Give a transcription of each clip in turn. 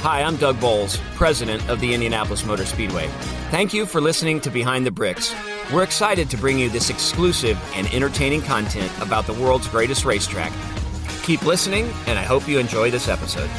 Hi, I'm Doug Bowles, president of the Indianapolis Motor Speedway. Thank you for listening to Behind the Bricks. We're excited to bring you this exclusive and entertaining content about the world's greatest racetrack. Keep listening, and I hope you enjoy this episode.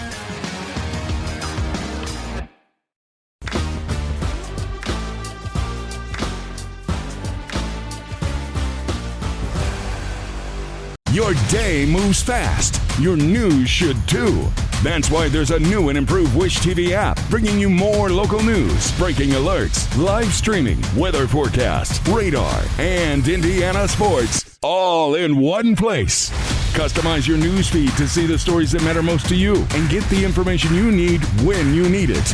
Your day moves fast. Your news should too. That's why there's a new and improved Wish TV app, bringing you more local news, breaking alerts, live streaming, weather forecasts, radar, and Indiana sports, all in one place. Customize your news feed to see the stories that matter most to you and get the information you need when you need it.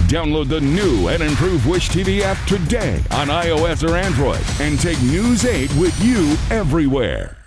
Download the new and improved Wish TV app today on iOS or Android and take News 8 with you everywhere.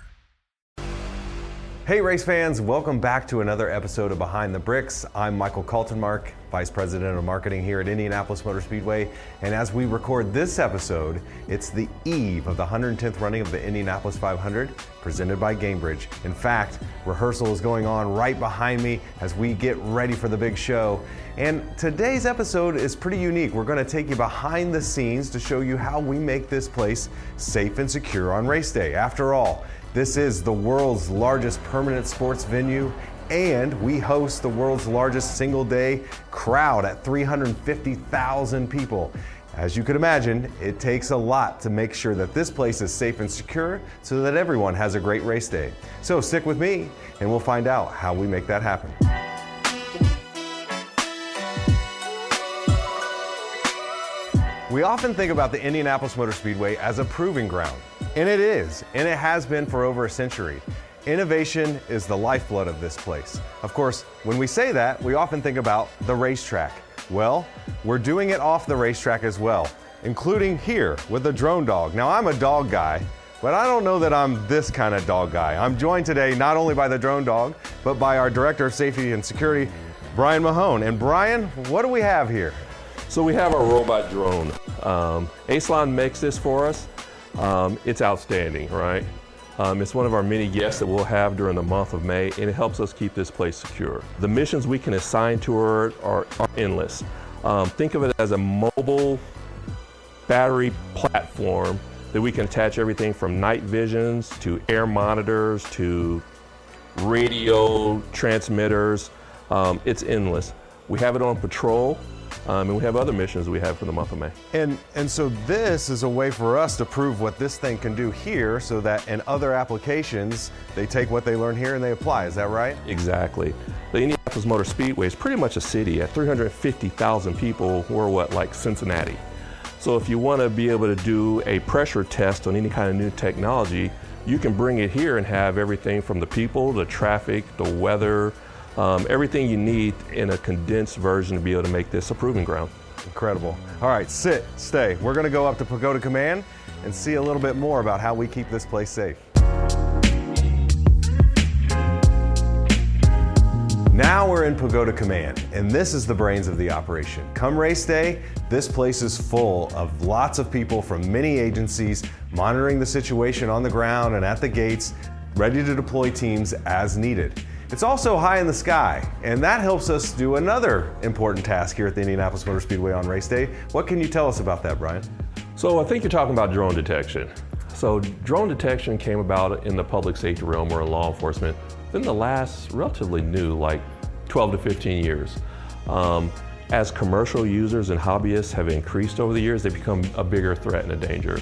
Hey race fans, welcome back to another episode of Behind the Bricks. I'm Michael Kaltenmark, Vice President of Marketing here at Indianapolis Motor Speedway. And as we record this episode, it's the eve of the 110th running of the Indianapolis 500, presented by Gainbridge. In fact, rehearsal is going on right behind me as we get ready for the big show. And today's episode is pretty unique. We're going to take you behind the scenes to show you how we make this place safe and secure on race day. After all, this is the world's largest permanent sports venue, and we host the world's largest single-day crowd at 350,000 people. As you could imagine, it takes a lot to make sure that this place is safe and secure so that everyone has a great race day. So stick with me, and we'll find out how we make that happen. We often think about the Indianapolis Motor Speedway as a proving ground. And it is, and it has been for over a century. Innovation is the lifeblood of this place. Of course, when we say that, we often think about the racetrack. Well, we're doing it off the racetrack as well, including here with the drone dog. Now, I'm a dog guy, but I don't know that I'm this kind of dog guy. I'm joined today not only by the drone dog, but by our Director of Safety and Security, Brian Mahone. And Brian, what do we have here? So we have our robot drone. Aslon makes this for us. It's outstanding, right? It's one of our many guests that we'll have during the month of May, and it helps us keep this place secure. The missions we can assign to her are endless. Think of it as a mobile battery platform that we can attach everything from night visions to air monitors to radio transmitters. It's endless. We have it on patrol. And we have other missions we have for the month of May. And so this is a way for us to prove what this thing can do here so that in other applications, they take what they learn here and they apply. Is that right? Exactly. The Indianapolis Motor Speedway is pretty much a city. At 350,000 people, we're like Cincinnati. So if you want to be able to do a pressure test on any kind of new technology, you can bring it here and have everything from the people, the traffic, the weather, everything you need in a condensed version to be able to make this a proving ground. Incredible. All right, sit, stay. We're going to go up to Pagoda Command and see a little bit more about how we keep this place safe. Now we're in Pagoda Command, and this is the brains of the operation. Come race day, this place is full of lots of people from many agencies monitoring the situation on the ground and at the gates, ready to deploy teams as needed. It's also high in the sky, and that helps us do another important task here at the Indianapolis Motor Speedway on race day. What can you tell us about that, Brian? So I think you're talking about drone detection. So drone detection came about in the public safety realm or in law enforcement in the last relatively new, like 12 to 15 years. As commercial users and hobbyists have increased over the years, they become a bigger threat and a danger.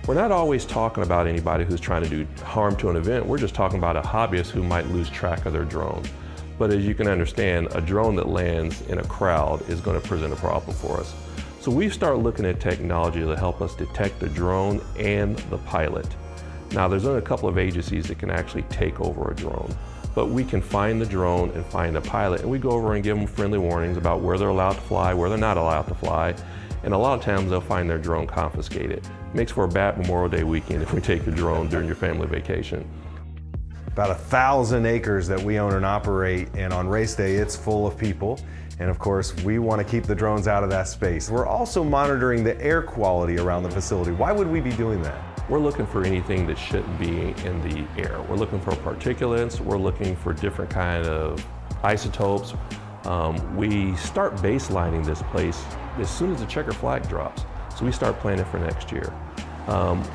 We're not always talking about anybody who's trying to do harm to an event. We're just talking about a hobbyist who might lose track of their drone. But as you can understand, a drone that lands in a crowd is going to present a problem for us. So we start looking at technology to help us detect the drone and the pilot. Now, there's only a couple of agencies that can actually take over a drone, but we can find the drone and find the pilot, and we go over and give them friendly warnings about where they're allowed to fly, where they're not allowed to fly, and a lot of times they'll find their drone confiscated. Makes for a bad Memorial Day weekend if we take your drone during your family vacation. About 1,000 acres that we own and operate, and on race day it's full of people. And of course, we want to keep the drones out of that space. We're also monitoring the air quality around the facility. Why would we be doing that? We're looking for anything that shouldn't be in the air. We're looking for particulates, we're looking for different kind of isotopes. We start baselining this place as soon as the checker flag drops. So we start planning for next year.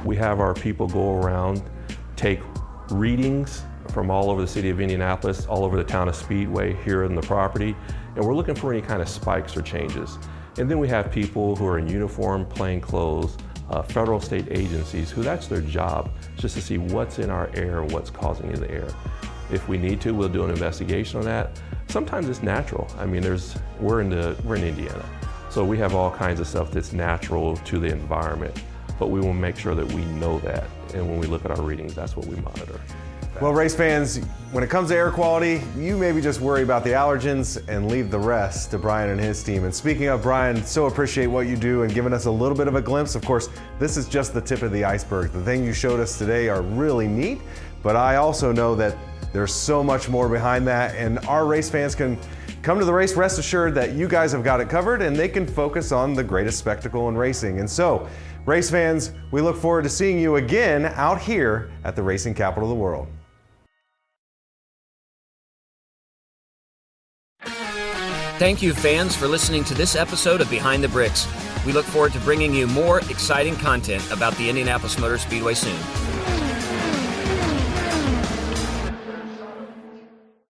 We have our people go around, take readings from all over the city of Indianapolis, all over the town of Speedway, here in the property, and we're looking for any kind of spikes or changes. And then we have people who are in uniform, plain clothes, federal state agencies, who that's their job, just to see what's in our air, what's causing it in the air. If we need to, we'll do an investigation on that. Sometimes it's natural. I mean, we're in Indiana, so we have all kinds of stuff that's natural to the environment, but we will make sure that we know that, and when we look at our readings, that's what we monitor. Well, race fans, when it comes to air quality, you maybe just worry about the allergens and leave the rest to Brian and his team. And speaking of Brian, so appreciate what you do and giving us a little bit of a glimpse. Of course, this is just the tip of the iceberg. The thing you showed us today are really neat, but I also know that there's so much more behind that, and our race fans can come to the race rest assured that you guys have got it covered and they can focus on the greatest spectacle in racing. And so, race fans, we look forward to seeing you again out here at the racing capital of the world. Thank you, fans, for listening to this episode of Behind the Bricks. We look forward to bringing you more exciting content about the Indianapolis Motor Speedway soon.